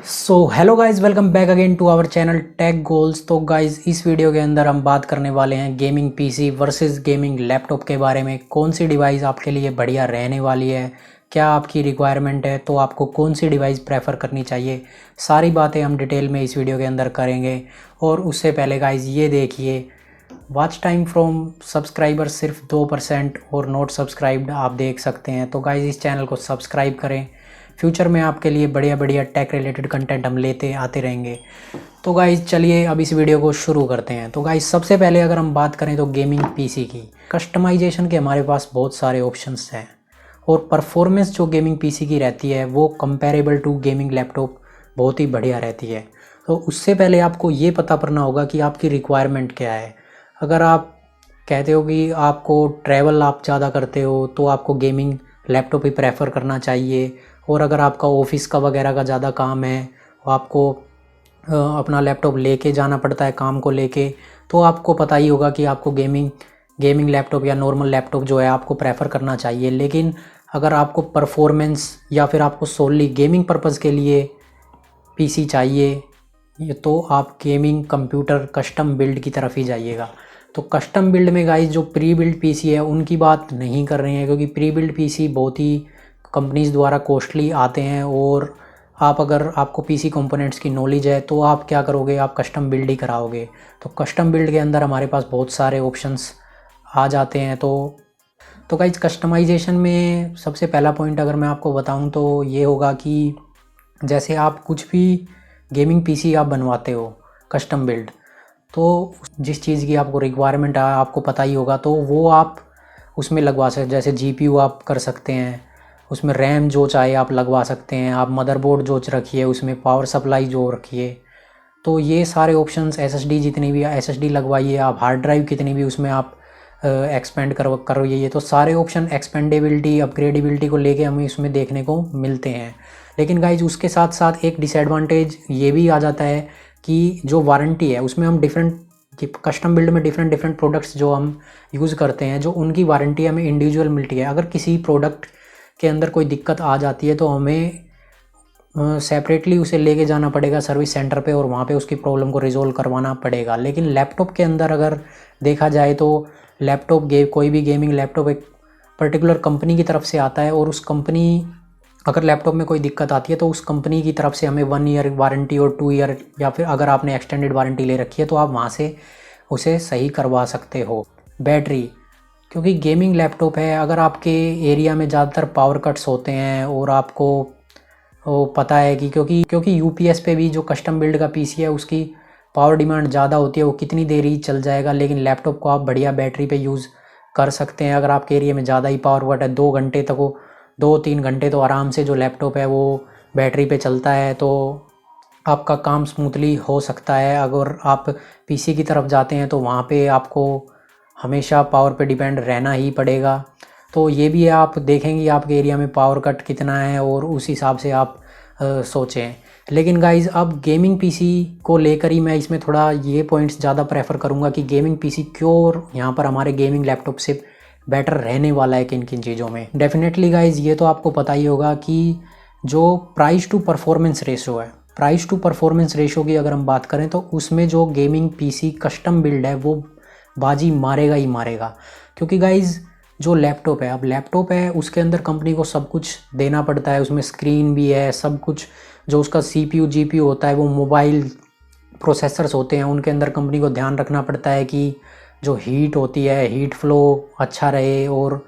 So hello guys, welcome back again to our channel tech goals. तो guys इस video के अंदर हम बात करने वाले हैं gaming PC versus gaming laptop के बारे में। कौन सी डिवाइस आपके लिए बढ़िया रहने वाली है, क्या आपकी रिक्वायरमेंट है, तो आपको कौन सी डिवाइस प्रेफर करनी चाहिए, सारी बातें हम डिटेल में इस वीडियो के अंदर करेंगे। और उससे पहले गाइज ये देखिए, वॉच टाइम फ्रॉम सब्सक्राइबर सिर्फ 2% और नॉट सब्सक्राइब्ड आप देख सकते हैं। तो गाइज इस चैनल को सब्सक्राइब करें, फ्यूचर में आपके लिए बढ़िया बढ़िया टेक रिलेटेड कंटेंट हम लेते आते रहेंगे। तो गाइज चलिए अब इस वीडियो को शुरू करते हैं। तो गाइज सबसे पहले अगर हम बात करें तो गेमिंग पीसी की कस्टमाइजेशन के हमारे पास बहुत सारे ऑप्शंस हैं और परफॉर्मेंस जो गेमिंग पीसी की रहती है वो कंपेरेबल टू गेमिंग लैपटॉप बहुत ही बढ़िया रहती है। तो उससे पहले आपको ये पता करना होगा कि आपकी रिक्वायरमेंट क्या है। अगर आप कहते हो कि आपको ट्रैवल आप ज़्यादा करते हो तो आपको गेमिंग लैपटॉप ही प्रेफर करना चाहिए। और अगर आपका ऑफिस का वगैरह का ज़्यादा काम है, आपको अपना लैपटॉप लेके जाना पड़ता है काम को लेके, तो आपको पता ही होगा कि आपको गेमिंग लैपटॉप या नॉर्मल लैपटॉप जो है आपको प्रेफर करना चाहिए। लेकिन अगर आपको परफॉर्मेंस या फिर आपको सोनली गेमिंग पर्पज़ के लिए पीसी चाहिए तो आप गेमिंग कंप्यूटर कस्टम बिल्ड की तरफ ही जाइएगा। तो कस्टम बिल्ड में गाइस जो प्री बिल्ड पीसी है उनकी बात नहीं कर रहे हैं, क्योंकि प्री बिल्ड पीसी बहुत ही कंपनीज़ द्वारा कॉस्टली आते हैं। और अगर आपको पीसी कंपोनेंट्स की नॉलेज है तो आप क्या करोगे, आप कस्टम बिल्ड ही कराओगे। तो कस्टम बिल्ड के अंदर हमारे पास बहुत सारे ऑप्शंस आ जाते हैं। तो गाइस कस्टमाइजेशन में सबसे पहला पॉइंट अगर मैं आपको बताऊं तो ये होगा कि जैसे आप कुछ भी गेमिंग पीसी आप बनवाते हो कस्टम बिल्ड, तो जिस चीज़ की आपको रिक्वायरमेंट है आपको पता ही होगा, तो वो आप उसमें लगवा सकते। जैसे जीपीयू आप कर सकते हैं, उसमें रैम जो चाहे आप लगवा सकते हैं, आप मदरबोर्ड जो रखिए, उसमें पावर सप्लाई जो रखिए। तो ये सारे ऑप्शंस, एसएसडी जितनी भी एसएसडी लगवाइए आप, हार्ड ड्राइव कितनी भी उसमें आप एक्सपेंड करोगे। ये तो सारे ऑप्शन एक्सपेंडेबिलिटी अपग्रेडेबिलिटी को लेके हमें इसमें देखने को मिलते हैं। लेकिन गाइज उसके साथ साथ एक डिसएडवांटेज ये भी आ जाता है कि जो वारंटी है उसमें हम डिफरेंट कस्टम बिल्ड में डिफरेंट प्रोडक्ट्स जो हम यूज़ करते हैं, जो उनकी वारंटी हमें इंडिविजुअल मिलती है। अगर किसी प्रोडक्ट के अंदर कोई दिक्कत आ जाती है तो हमें सेपरेटली उसे लेके जाना पड़ेगा सर्विस सेंटर पे और वहाँ पे उसकी प्रॉब्लम को रिजोल्व करवाना पड़ेगा। लेकिन लैपटॉप के अंदर अगर देखा जाए तो कोई भी गेमिंग लैपटॉप एक पर्टिकुलर कंपनी की तरफ से आता है और उस कंपनी, अगर लैपटॉप में कोई दिक्कत आती है तो उस कंपनी की तरफ से हमें 1 ईयर वारंटी और 2 ईयर, या फिर अगर आपने एक्सटेंडेड वारंटी ले रखी है तो आप वहाँ से उसे सही करवा सकते हो। बैटरी, क्योंकि गेमिंग लैपटॉप है, अगर आपके एरिया में ज़्यादातर पावर कट्स होते हैं और आपको वो पता है कि क्योंकि यूपीएस पे भी जो कस्टम बिल्ड का पीसी है उसकी पावर डिमांड ज़्यादा होती है, वो कितनी देर ही चल जाएगा। लेकिन लैपटॉप को आप बढ़िया बैटरी पे यूज़ कर सकते हैं। अगर आपके एरिया में ज़्यादा ही पावर कट है, 2 घंटे तक वो 2-3 घंटे तो आराम से जो लैपटॉप है वो बैटरी पे चलता है, तो आपका काम स्मूथली हो सकता है। अगर आप पीसी की तरफ जाते हैं तो वहाँ पे आपको हमेशा पावर पे डिपेंड रहना ही पड़ेगा। तो ये भी है, आप देखेंगे आपके एरिया में पावर कट कितना है और उस हिसाब से आप सोचें। लेकिन गाइज़ अब गेमिंग पीसी को लेकर ही मैं इसमें थोड़ा ये पॉइंट्स ज़्यादा प्रेफर करूँगा कि गेमिंग पीसी क्यों और यहाँ पर हमारे गेमिंग लैपटॉप से बेटर रहने वाला है किन किन चीज़ों में। डेफिनेटली गाइज़ ये तो आपको पता ही होगा कि जो प्राइस टू परफॉर्मेंस रेशो है, प्राइस टू परफॉर्मेंस रेशो की अगर हम बात करें तो उसमें जो गेमिंग पीसी कस्टम बिल्ड है वो बाजी मारेगा ही मारेगा। क्योंकि गाइज़ जो लैपटॉप है, अब लैपटॉप है उसके अंदर कंपनी को सब कुछ देना पड़ता है, उसमें स्क्रीन भी है, सब कुछ। जो उसका सीपीयू जीपीयू होता है, वो मोबाइल प्रोसेसर्स होते हैं, उनके अंदर कंपनी को ध्यान रखना पड़ता है कि जो हीट होती है, हीट फ्लो अच्छा रहे, और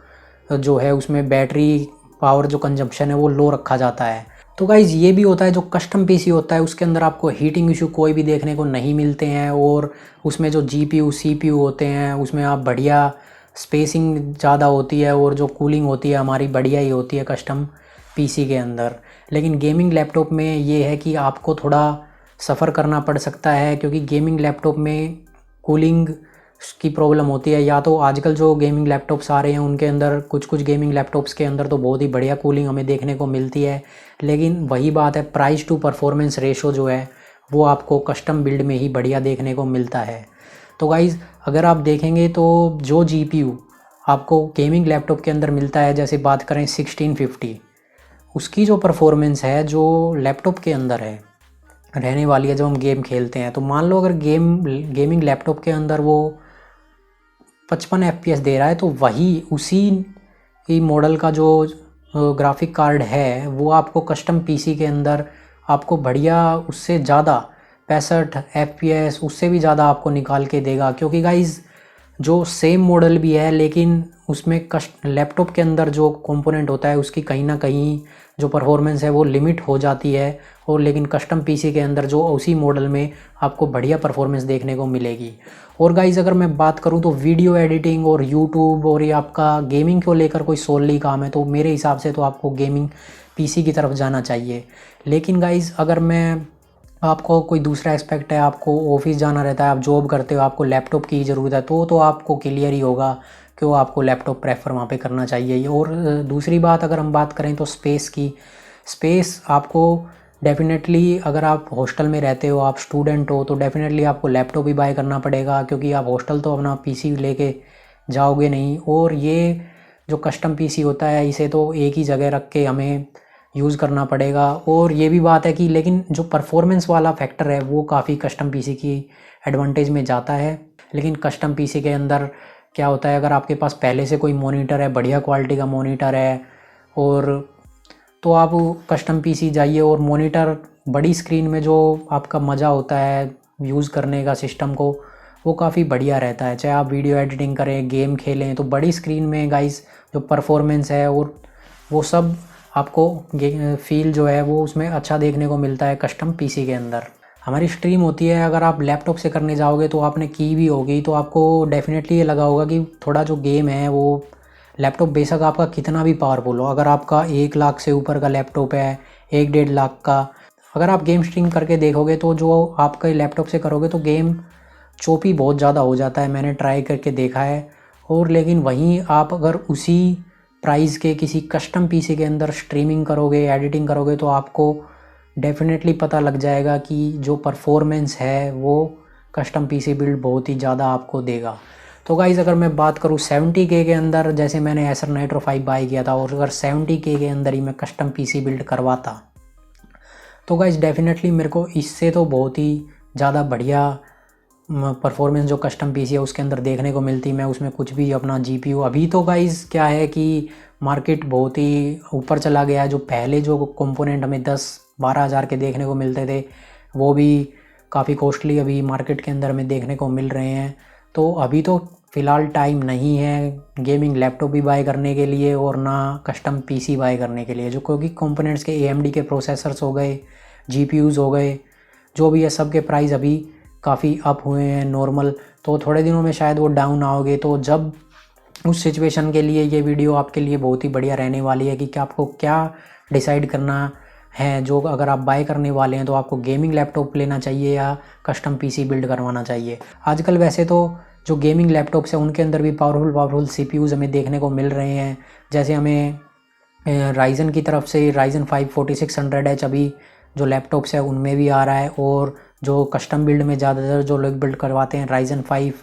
जो है उसमें बैटरी पावर जो कंजम्पशन है वो लो रखा जाता है। तो गाइज़ ये भी होता है, जो कस्टम पीसी होता है उसके अंदर आपको हीटिंग इशू कोई भी देखने को नहीं मिलते हैं। और उसमें जो जीपीयू सीपीयू होते हैं उसमें आप बढ़िया स्पेसिंग ज़्यादा होती है और जो कूलिंग होती है हमारी बढ़िया ही होती है कस्टम पीसी के अंदर। लेकिन गेमिंग लैपटॉप में ये है कि आपको थोड़ा सफ़र करना पड़ सकता है, क्योंकि गेमिंग लैपटॉप में कूलिंग की प्रॉब्लम होती है। या तो आजकल जो गेमिंग लैपटॉप्स आ रहे हैं उनके अंदर कुछ गेमिंग लैपटॉप्स के अंदर तो बहुत ही बढ़िया कूलिंग हमें देखने को मिलती है। लेकिन वही बात है, प्राइस टू परफॉर्मेंस रेशो जो है वो आपको कस्टम बिल्ड में ही बढ़िया देखने को मिलता है। तो गाइज़ अगर आप देखेंगे तो जो जीपीयू आपको गेमिंग लैपटॉप के अंदर मिलता है, जैसे बात करें 1650, उसकी जो परफॉर्मेंस है जो लैपटॉप के अंदर है रहने वाली है जब हम गेम खेलते हैं। तो मान लो अगर गेमिंग लैपटॉप के अंदर वो 55 FPS दे रहा है, तो वही उसी ही मॉडल का जो ग्राफिक कार्ड है वो आपको कस्टम पीसी के अंदर आपको बढ़िया उससे ज़्यादा 65 FPS उससे भी ज़्यादा आपको निकाल के देगा। क्योंकि गाइज़ जो सेम मॉडल भी है, लेकिन उसमें लैपटॉप के अंदर जो कंपोनेंट होता है उसकी कहीं ना कहीं जो परफॉर्मेंस है वो लिमिट हो जाती है, और लेकिन कस्टम पीसी के अंदर जो उसी मॉडल में आपको बढ़िया परफॉर्मेंस देखने को मिलेगी। और गाइज़ अगर मैं बात करूं तो वीडियो एडिटिंग और यूट्यूब और ये आपका गेमिंग को लेकर कोई सोलली काम है, तो मेरे हिसाब से तो आपको गेमिंग पीसी की तरफ जाना चाहिए। लेकिन गाइज़ अगर मैं आपको कोई दूसरा एस्पेक्ट है, आपको ऑफिस जाना रहता है, आप जॉब करते हो, आपको लैपटॉप की ज़रूरत है, तो आपको क्लियर ही होगा कि वो आपको लैपटॉप प्रेफर वहाँ पे करना चाहिए। और दूसरी बात अगर हम बात करें तो स्पेस की, स्पेस आपको डेफिनेटली अगर आप हॉस्टल में रहते हो, आप स्टूडेंट हो, तो डेफिनेटली आपको लैपटॉप ही बाय करना पड़ेगा, क्योंकि आप हॉस्टल तो अपना पीसी लेके जाओगे नहीं। और ये जो कस्टम पीसी होता है इसे तो एक ही जगह रख के हमें यूज़ करना पड़ेगा। और ये भी बात है कि लेकिन जो परफॉर्मेंस वाला फैक्टर है वो काफ़ी कस्टम पीसी की एडवांटेज में जाता है। लेकिन कस्टम पीसी के अंदर क्या होता है, अगर आपके पास पहले से कोई मॉनिटर है, बढ़िया क्वालिटी का मॉनिटर है, और तो आप कस्टम पीसी जाइए, और मॉनिटर बड़ी स्क्रीन में जो आपका मज़ा होता है यूज़ करने का सिस्टम को, वो काफ़ी बढ़िया रहता है। चाहे आप वीडियो एडिटिंग करें, गेम खेलें, तो बड़ी स्क्रीन में गाइस जो परफॉर्मेंस है और वो सब आपको फील जो है वो उसमें अच्छा देखने को मिलता है कस्टम पीसी के अंदर। हमारी स्ट्रीम होती है, अगर आप लैपटॉप से करने जाओगे तो आपने की भी होगी, तो आपको डेफिनेटली ये लगा होगा कि थोड़ा जो गेम है वो लैपटॉप बेशक आपका कितना भी पावरफुल हो, अगर आपका 1 लाख से ऊपर का लैपटॉप है, 1-1.5 लाख का, अगर आप गेम स्ट्रीम करके देखोगे तो जो आपके लैपटॉप से करोगे तो गेम चोपी बहुत ज़्यादा हो जाता है, मैंने ट्राई करके देखा है। और लेकिन वहीं आप अगर उसी प्राइस के किसी कस्टम पीसी के अंदर स्ट्रीमिंग करोगे, एडिटिंग करोगे, तो आपको डेफिनेटली पता लग जाएगा कि जो परफॉर्मेंस है वो कस्टम पीसी बिल्ड बहुत ही ज़्यादा आपको देगा। तो गाइज़ अगर मैं बात करूँ 70K के अंदर, जैसे मैंने एसर नाइट्रो 5 बाई किया था, और अगर 70K के अंदर ही मैं कस्टम पीसी बिल्ड करवाता, तो गाइज़ डेफिनेटली मेरे को इससे तो बहुत ही ज़्यादा बढ़िया परफॉर्मेंस जो कस्टम पीसी है उसके अंदर देखने को मिलती। मैं उसमें कुछ भी अपना जीपीयू, अभी तो गाइज़ क्या है कि मार्केट बहुत ही ऊपर चला गया है। जो पहले जो कंपोनेंट हमें 10-12 हज़ार के देखने को मिलते थे वो भी काफ़ी कॉस्टली अभी मार्केट के अंदर हमें देखने को मिल रहे हैं। तो अभी तो फ़िलहाल टाइम नहीं है गेमिंग लैपटॉप भी बाय करने के लिए और ना कस्टम पीसी बाय करने के लिए, जो क्योंकि कंपोनेंट्स के AMD के प्रोसेसर्स हो गए, GPUs हो गए, जो भी है सब के प्राइस अभी काफ़ी अप हुए हैं नॉर्मल। तो थोड़े दिनों में शायद वो डाउन आओगे, तो जब उस सिचुएशन के लिए ये वीडियो आपके लिए बहुत ही बढ़िया रहने वाली है कि आपको क्या डिसाइड करना है। जो अगर आप बाय करने वाले हैं तो आपको गेमिंग लैपटॉप लेना चाहिए या कस्टम पीसी बिल्ड करवाना चाहिए। आजकल वैसे तो जो गेमिंग लैपटॉप्स हैं उनके अंदर भी पावरफुल CPUs हमें देखने को मिल रहे हैं। जैसे हमें राइजन की तरफ से राइजन 5 4600H अभी जो लैपटॉप्स है उनमें भी आ रहा है, और जो कस्टम बिल्ड में ज़्यादातर जो लोग बिल्ड करवाते हैं राइजन 5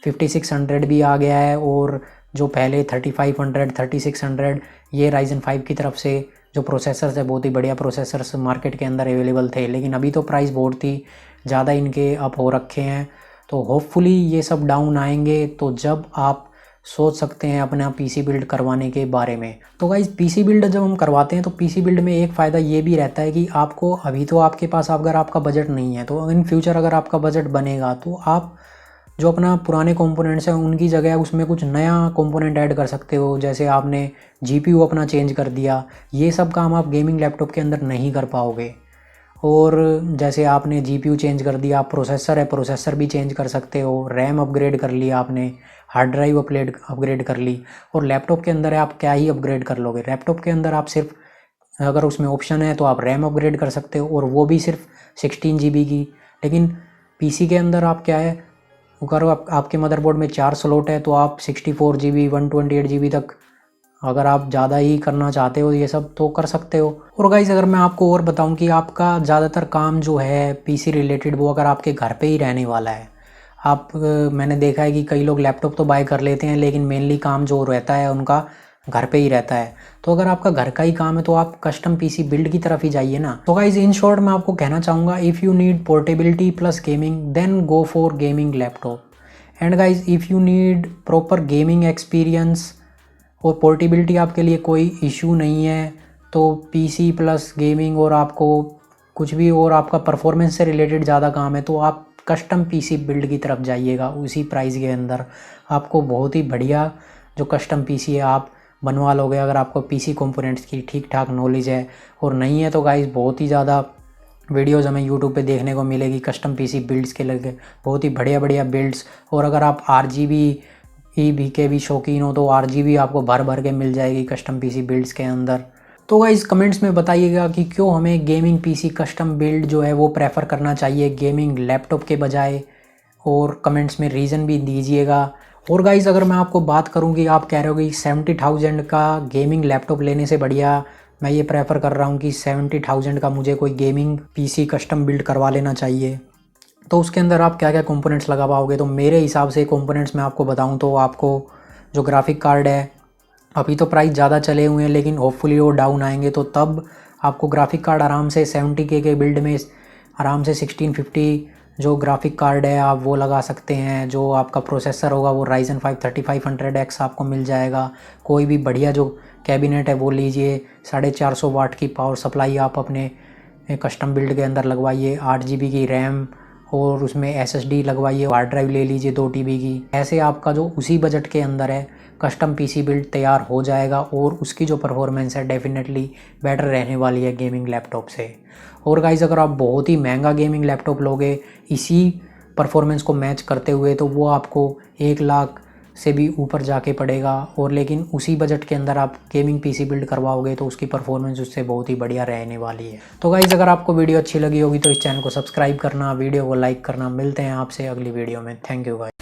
5600 भी आ गया है, और जो पहले 3500 3600 ये राइजन 5 की तरफ से जो प्रोसेसर्स है बहुत ही बढ़िया प्रोसेसर्स मार्केट के अंदर अवेलेबल थे। लेकिन अभी तो प्राइस बहुत ही ज़्यादा इनके अप हो रखे हैं, तो होपफुली ये सब डाउन आएंगे, तो जब आप सोच सकते हैं अपना पीसी बिल्ड करवाने के बारे में। तो गाइस पीसी बिल्ड जब हम करवाते हैं तो पीसी बिल्ड में एक फ़ायदा ये भी रहता है कि आपको अभी तो आपके पास अगर आपका बजट नहीं है, तो इन फ्यूचर अगर आपका बजट बनेगा तो आप जो अपना पुराने कंपोनेंट्स हैं उनकी जगह उसमें कुछ नया कंपोनेंट ऐड कर सकते हो। जैसे आपने GPU अपना चेंज कर दिया, ये सब काम आप गेमिंग लैपटॉप के अंदर नहीं कर पाओगे। और जैसे आपने GPU चेंज कर दिया, आप प्रोसेसर है प्रोसेसर भी चेंज कर सकते हो, रैम अपग्रेड कर लिया आपने, हार्ड ड्राइव अपग्रेड कर ली। और लैपटॉप के अंदर है आप क्या ही अपग्रेड कर लोगे, लैपटॉप के अंदर आप सिर्फ अगर उसमें ऑप्शन है तो आप रैम अपग्रेड कर सकते हो, और वो भी सिर्फ 16 GB की। लेकिन पीसी के अंदर आप क्या है, अगर आपके मदरबोर्ड में 4 स्लॉट है तो आप 64 GB 128 GB तक अगर आप ज़्यादा ही करना चाहते हो ये सब तो कर सकते हो। और गाइस अगर मैं आपको और बताऊं कि आपका ज़्यादातर काम जो है पीसी रिलेटेड वो अगर आपके घर पे ही रहने वाला है, मैंने देखा है कि कई लोग लैपटॉप तो बाय कर लेते हैं लेकिन मेनली काम जो रहता है उनका घर पे ही रहता है। तो अगर आपका घर का ही काम है तो आप कस्टम पीसी बिल्ड की तरफ ही जाइए ना। तो गाइज इन शॉर्ट मैं आपको कहना चाहूँगा, if you need portability plus gaming then go for gaming laptop. And guys if you need proper gaming experience और पोर्टेबिलिटी आपके लिए कोई इशू नहीं है, तो पीसी प्लस गेमिंग और आपको कुछ भी और आपका परफॉर्मेंस से रिलेटेड ज़्यादा काम है तो आप कस्टम पीसी बिल्ड की तरफ जाइएगा। उसी प्राइस के अंदर आपको बहुत ही बढ़िया जो कस्टम पीसी है आप बनवा लोगे, अगर आपको पीसी कंपोनेंट्स की ठीक ठाक नॉलेज है। और नहीं है तो गाइस बहुत ही ज़्यादा वीडियोज़ हमें यूट्यूब पे देखने को मिलेगी कस्टम पीसी बिल्ड्स के लगे, बहुत ही बढ़िया बढ़िया बिल्ड्स। और अगर आप RGB EV के भी शौकीन हो तो RGB आपको भर भर के मिल जाएगी कस्टम पीसी बिल्ड्स के अंदर। तो गाइस कमेंट्स में बताइएगा कि क्यों हमें गेमिंग पीसी कस्टम बिल्ड जो है वो प्रेफर करना चाहिए गेमिंग लैपटॉप के बजाय, और कमेंट्स में रीज़न भी दीजिएगा। और गाइज़ अगर मैं आपको बात करूं कि आप कह रहे हो कि 70,000 का गेमिंग लैपटॉप लेने से बढ़िया मैं ये प्रेफर कर रहा हूं कि 70,000 का मुझे कोई गेमिंग पीसी कस्टम बिल्ड करवा लेना चाहिए, तो उसके अंदर आप क्या क्या कंपोनेंट्स लगा पाओगे। तो मेरे हिसाब से कंपोनेंट्स मैं आपको बताऊं तो आपको जो ग्राफिक कार्ड है, अभी तो प्राइस ज़्यादा चले हुए हैं लेकिन होपफुली वो डाउन आएंगे, तो तब आपको ग्राफिक कार्ड आराम से 70K के बिल्ड में आराम से 1650 जो ग्राफिक कार्ड है आप वो लगा सकते हैं। जो आपका प्रोसेसर होगा वो Ryzen 5 3500X आपको मिल जाएगा। कोई भी बढ़िया जो कैबिनेट है वो लीजिए, 450 वाट की पावर सप्लाई आप अपने कस्टम बिल्ड के अंदर लगवाइए, 8GB की रैम और उसमें SSD लगवाइए, हार्ड ड्राइव ले लीजिए 2 TB की। ऐसे आपका जो उसी बजट के अंदर है कस्टम पीसी बिल्ड तैयार हो जाएगा और उसकी जो परफॉर्मेंस है डेफिनेटली बेटर रहने वाली है गेमिंग लैपटॉप से। और गाइस अगर आप बहुत ही महंगा गेमिंग लैपटॉप लोगे इसी परफॉर्मेंस को मैच करते हुए तो वो आपको 1 लाख से भी ऊपर जाके पड़ेगा, और लेकिन उसी बजट के अंदर आप गेमिंग पीसी बिल्ड करवाओगे तो उसकी परफॉर्मेंस उससे बहुत ही बढ़िया रहने वाली है। तो गाइस अगर आपको वीडियो अच्छी लगी होगी तो इस चैनल को सब्सक्राइब करना, वीडियो को लाइक करना। मिलते हैं आपसे अगली वीडियो में। Thank you guys.